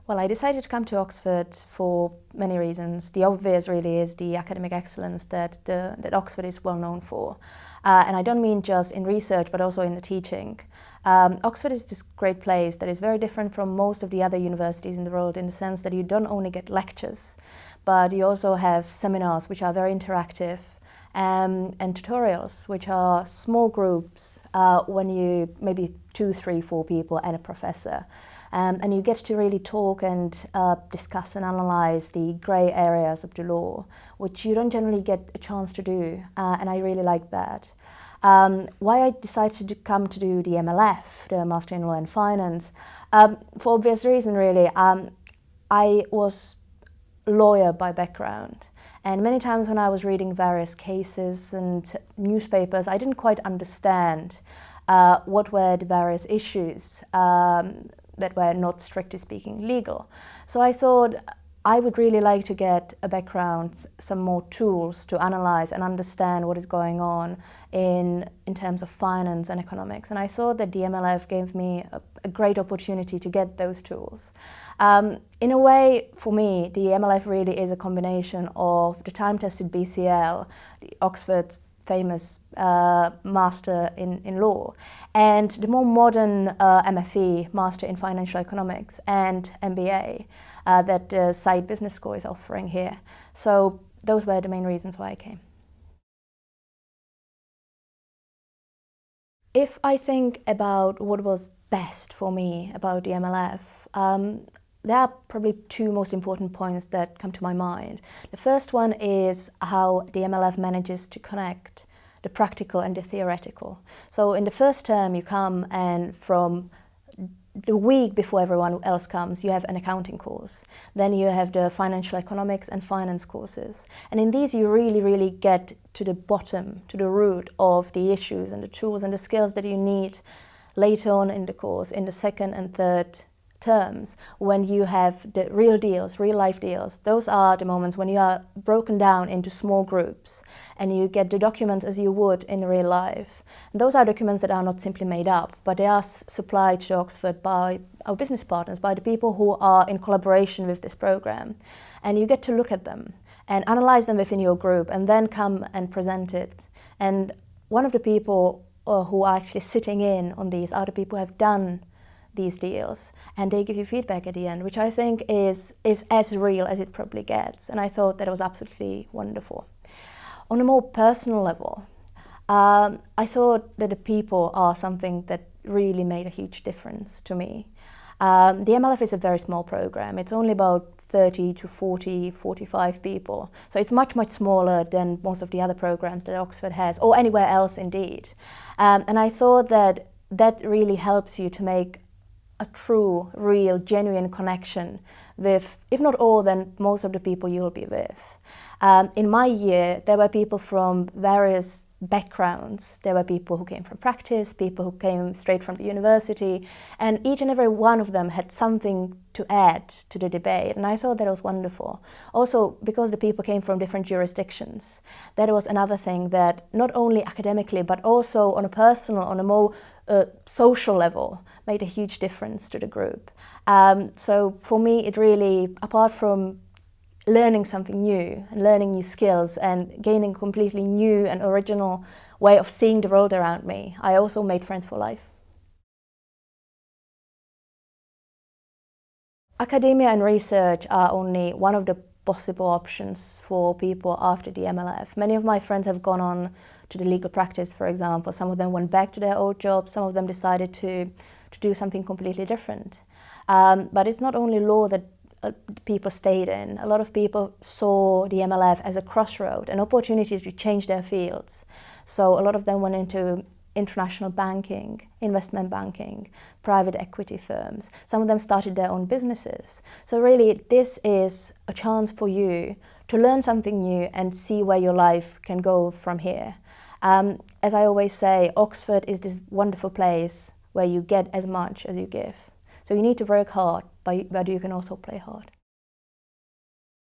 Well, I decided to come to Oxford for many reasons. The obvious really is the academic excellence that Oxford is well known for. And I don't mean just in research, but also in the teaching. Oxford is this great place that is very different from most of the other universities in the world in the sense that you don't only get lectures, but you also have seminars which are very interactive, and tutorials which are small groups when you maybe 2, 3, 4 people and a professor. And you get to really talk and discuss and analyse the grey areas of the law, which you don't generally get a chance to do, and I really like that. Why I decided to come to do the MLF, the Master in Law and Finance, for obvious reason really. I was a lawyer by background, and many times when I was reading various cases and newspapers, I didn't quite understand what were the various issues that were not strictly speaking legal. So I thought I would really like to get a background, some more tools to analyse and understand what is going on in terms of finance and economics. And I thought that the MLF gave me a great opportunity to get those tools. In a way, for me, the MLF really is a combination of the time-tested BCL, the Oxford famous Master in Law, and the more modern MFE, Master in Financial Economics, and MBA that the Side Business School is offering here. So those were the main reasons why I came. If I think about what was best for me about the MLF, there are probably 2 most important points that come to my mind. The first one is how the MLF manages to connect the practical and the theoretical. So in the first term you come, and from the week before everyone else comes, you have an accounting course. Then you have the financial economics and finance courses. And in these you really get to the bottom, to the root of the issues and the tools and the skills that you need later on in the course, in the second and third terms, when you have the real deals, real life deals. Those are the moments when you are broken down into small groups and you get the documents as you would in real life. And those are documents that are not simply made up, but they are supplied to Oxford by our business partners, by the people who are in collaboration with this program. And you get to look at them and analyze them within your group and then come and present it. And one of the people who are actually sitting in on these are the people who have done these deals, and they give you feedback at the end, which I think is as real as it probably gets, and I thought that it was absolutely wonderful. On a more personal level, I thought that the people are something that really made a huge difference to me. The MLF is a very small program. It's only about 30 to 40, 45 people. So it's much smaller than most of the other programs that Oxford has, or anywhere else indeed. And I thought that really helps you to make a true, real, genuine connection with, if not all, then most of the people you'll be with. In my year, there were people from various backgrounds. There were people who came from practice, people who came straight from the university, and each and every one of them had something to add to the debate, and I thought that was wonderful. Also, because the people came from different jurisdictions, that was another thing that not only academically, but also on a personal, on a more social level, made a huge difference to the group. So for me, it really, apart from learning something new and learning new skills and gaining a completely new and original way of seeing the world around me, I also made friends for life. Academia and research are only one of the possible options for people after the MLF. Many of my friends have gone on to the legal practice, for example. Some of them went back to their old jobs, some of them decided to do something completely different. But it's not only law that people stayed in. A lot of people saw the MLF as a crossroad, an opportunity to change their fields. So a lot of them went into international banking, investment banking, private equity firms. Some of them started their own businesses. So really, this is a chance for you to learn something new and see where your life can go from here. As I always say, Oxford is this wonderful place where you get as much as you give. So you need to work hard, but you can also play hard.